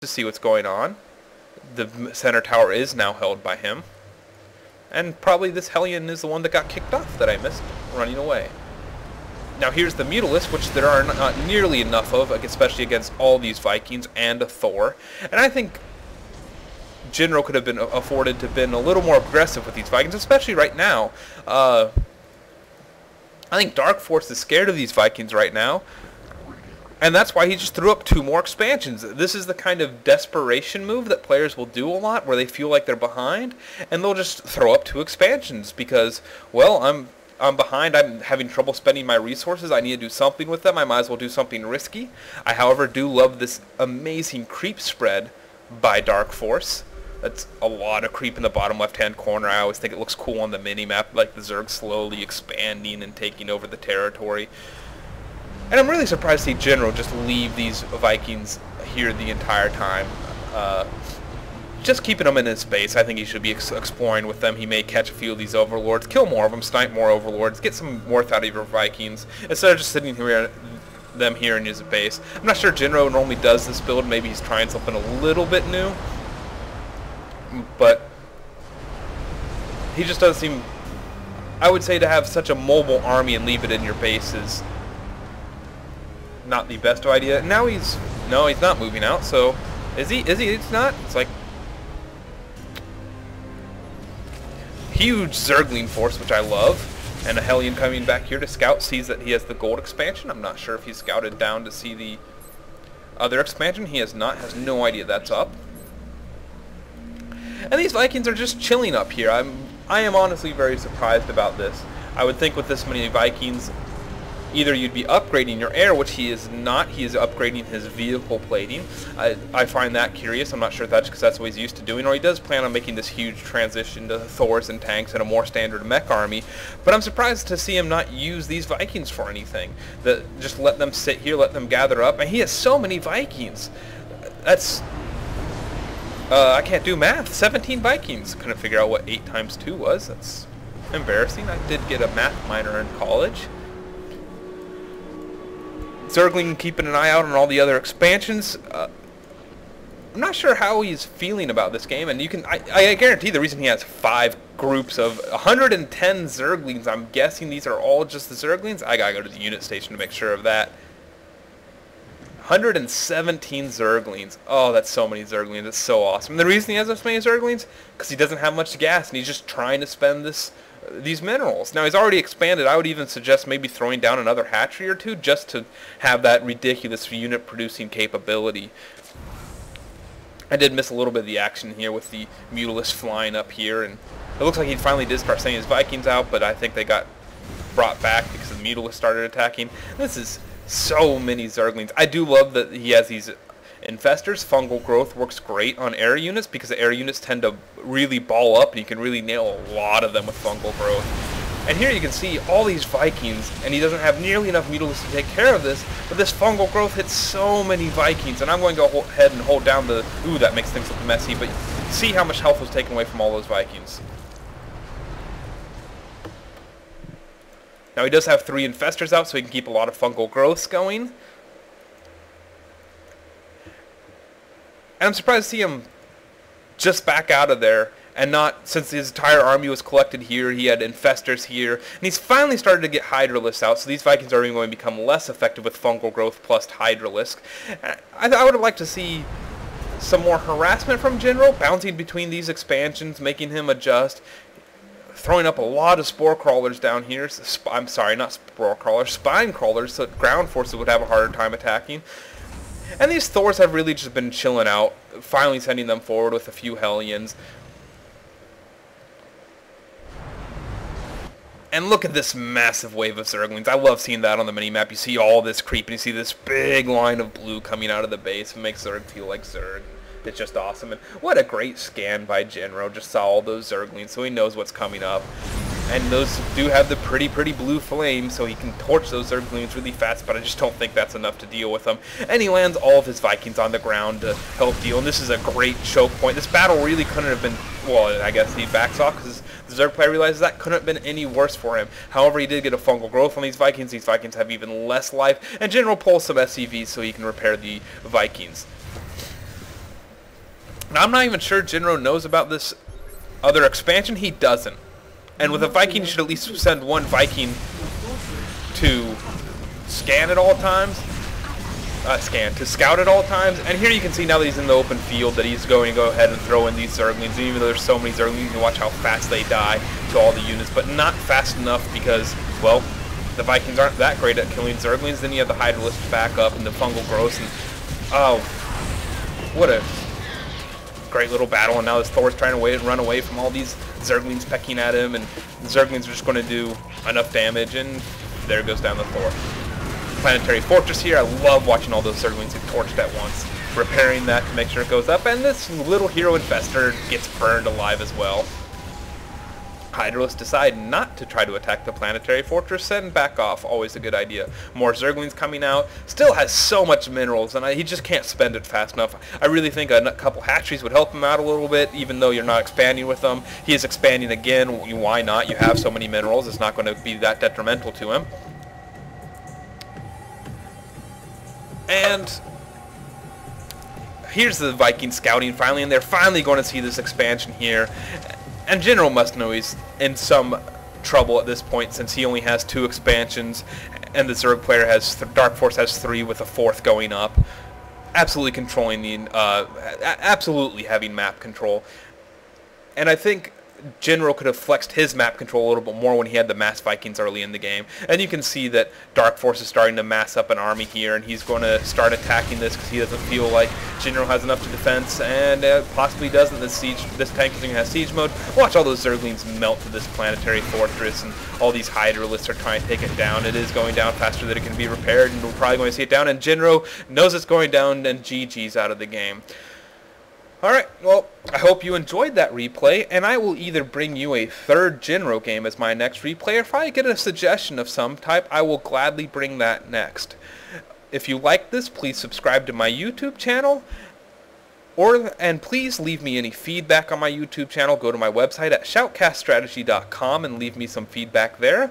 to see what's going on. The center tower is now held by him. And probably this Hellion is the one that got kicked off that I missed running away. Now here's the Mutalisk, which there are not nearly enough of, especially against all these Vikings and a Thor. And I think Jinro could have been afforded to have been a little more aggressive with these Vikings, especially right now. I think Darkforce is scared of these Vikings right now. And that's why he just threw up 2 more expansions. This is the kind of desperation move that players will do a lot, where they feel like they're behind, and they'll just throw up 2 expansions because, well, I'm behind, I'm having trouble spending my resources, I need to do something with them, I might as well do something risky. I, however, do love this amazing creep spread by Darkforce. That's a lot of creep in the bottom left-hand corner. I always think it looks cool on the mini-map, like the Zerg slowly expanding and taking over the territory. And I'm really surprised to see Jinro just leave these Vikings here the entire time. Just keeping them in his space. I think he should be exploring with them. He may catch a few of these Overlords, kill more of them, snipe more Overlords, get some worth out of your Vikings, instead of just sitting here, them here in his base. I'm not sure Jinro normally does this build. Maybe he's trying something a little bit new. But he just doesn't seem... I would say to have such a mobile army and leave it in your base is not the best idea. Now he's not moving out, so is he? It's not. It's like huge Zergling force, which I love, and a Hellion coming back here to scout, sees that he has the gold expansion. I'm not sure if he's scouted down to see the other expansion. He has not, has no idea that's up. And these Vikings are just chilling up here. I am honestly very surprised about this. I would think with this many Vikings, either you'd be upgrading your air, which he is not. He is upgrading his vehicle plating. I find that curious. I'm not sure if that's because that's what he's used to doing, or he does plan on making this huge transition to Thors and tanks and a more standard mech army. But I'm surprised to see him not use these Vikings for anything. Just let them sit here, let them gather up. And he has so many Vikings. That's... I can't do math. 17 Vikings. Couldn't figure out what 8 times 2 was. That's embarrassing. I did get a math minor in college. Zergling keeping an eye out on all the other expansions. I'm not sure how he's feeling about this game, and I guarantee the reason he has 5 groups of 110 Zerglings, I'm guessing these are all just the Zerglings. I gotta go to the unit station to make sure of that. 117 Zerglings. Oh, that's so many Zerglings. That's so awesome. And the reason he has this many Zerglings, because he doesn't have much gas, and he's just trying to spend these minerals. Now, he's already expanded. I would even suggest maybe throwing down another hatchery or 2 just to have that ridiculous unit producing capability. I did miss a little bit of the action here with the Mutalisk flying up here, and it looks like he finally did start sending his Vikings out, but I think they got brought back because the Mutalisk started attacking. This is so many Zerglings. I do love that he has these infestors. Fungal growth works great on air units because the air units tend to really ball up, and you can really nail a lot of them with fungal growth. And here you can see all these Vikings, and he doesn't have nearly enough Mutalisks to take care of this, but this fungal growth hits so many Vikings, and I'm going to go ahead and hold down the... Ooh, that makes things look messy, but see how much health was taken away from all those Vikings. Now he does have 3 infestors out, so he can keep a lot of fungal growths going. And I'm surprised to see him just back out of there, and not, since his entire army was collected here, he had infestors here, and he's finally started to get Hydralisks out, so these Vikings are even going to become less effective with fungal growth plus Hydralisk. I would have liked to see some more harassment from Jinro, bouncing between these expansions, making him adjust, throwing up a lot of spore crawlers down here. I'm sorry, not spore crawlers, spine crawlers, so ground forces would have a harder time attacking. And these Thors have really just been chilling out, finally sending them forward with a few Hellions. And look at this massive wave of Zerglings. I love seeing that on the mini-map. You see all this creep, and you see this big line of blue coming out of the base. It makes Zerg feel like Zerg. It's just awesome. And what a great scan by Jinro. Just saw all those Zerglings, so he knows what's coming up. And those do have the pretty blue flame, so he can torch those Zerglings really fast, but I just don't think that's enough to deal with them. And he lands all of his Vikings on the ground to help deal, and this is a great choke point. This battle really couldn't have been, well, I guess he backs off because the Zerg player realizes that couldn't have been any worse for him. However, he did get a fungal growth on these Vikings. These Vikings have even less life, and Jinro pulls some SCVs so he can repair the Vikings. Now, I'm not even sure Jinro knows about this other expansion. He doesn't. And with a Viking, you should at least send one Viking to scan at all times. To scout at all times. And here you can see now that he's in the open field that he's going to go ahead and throw in these Zerglings. And even though there's so many Zerglings, you can watch how fast they die to all the units. But not fast enough because, well, the Vikings aren't that great at killing Zerglings. Then you have the Hydralisk back up and the Fungal Growth. And, oh, what a great little battle. And now this Thor's trying to run away from all these Zerglings pecking at him. And the Zerglings are just going to do enough damage. And there goes down the Thor. Planetary Fortress here. I love watching all those Zerglings get torched at once. Repairing that to make sure it goes up. And this little hero infestor gets burned alive as well. Hydralisk decide not to try to attack the Planetary Fortress and back off. Always a good idea. More Zerglings coming out. Still has so much minerals, and he just can't spend it fast enough. I really think a couple hatcheries would help him out a little bit, even though you're not expanding with them. He is expanding again. Why not? You have so many minerals. It's not going to be that detrimental to him. And here's the Viking scouting finally, and they're finally going to see this expansion here. And Jinro must know he's in some trouble at this point since he only has 2 expansions, and the Zerg player has Darkforce has 3 with a 4th going up. Absolutely controlling the, absolutely having map control. And I think Jinro could have flexed his map control a little bit more when he had the mass Vikings early in the game. And you can see that Darkforce is starting to mass up an army here, and he's going to start attacking this because he doesn't feel like Jinro has enough to defense, and possibly doesn't. This tank is going to have siege mode. Watch all those Zerglings melt to this Planetary Fortress, and all these Hydralisks are trying to take it down. It is going down faster than it can be repaired, and we're probably going to see it down, and Jinro knows it's going down, and GG's out of the game. Alright, well, I hope you enjoyed that replay, and I will either bring you a 3rd Jinro game as my next replay, or if I get a suggestion of some type, I will gladly bring that next. If you like this, please subscribe to my YouTube channel, and please leave me any feedback on my YouTube channel. Go to my website at shoutcaststrategy.com and leave me some feedback there.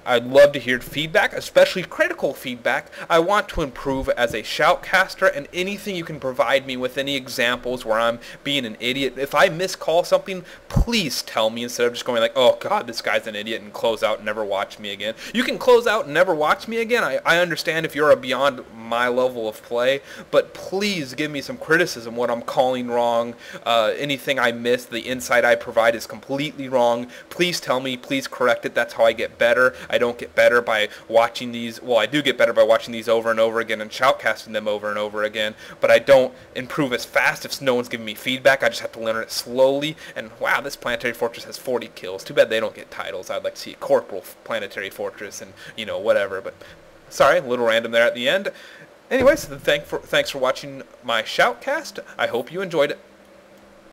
I'd love to hear feedback, especially critical feedback. I want to improve as a shoutcaster, and anything you can provide me with, any examples where I'm being an idiot. If I miscall something, please tell me instead of just going like, oh god, this guy's an idiot, and close out and never watch me again. You can close out and never watch me again. I understand if you're beyond my level of play, but please give me some criticism, what I'm calling wrong, anything I missed, the insight I provide is completely wrong. Please tell me, please correct it. That's how I get better. I don't get better by watching these, well, I do get better by watching these over and over again and shoutcasting them over and over again, but I don't improve as fast if no one's giving me feedback. I just have to learn it slowly, and wow, this Planetary Fortress has 40 kills. Too bad they don't get titles. I'd like to see a Corporal Planetary Fortress and, you know, whatever, but sorry, a little random there at the end. Anyways, thanks for watching my shoutcast. I hope you enjoyed it.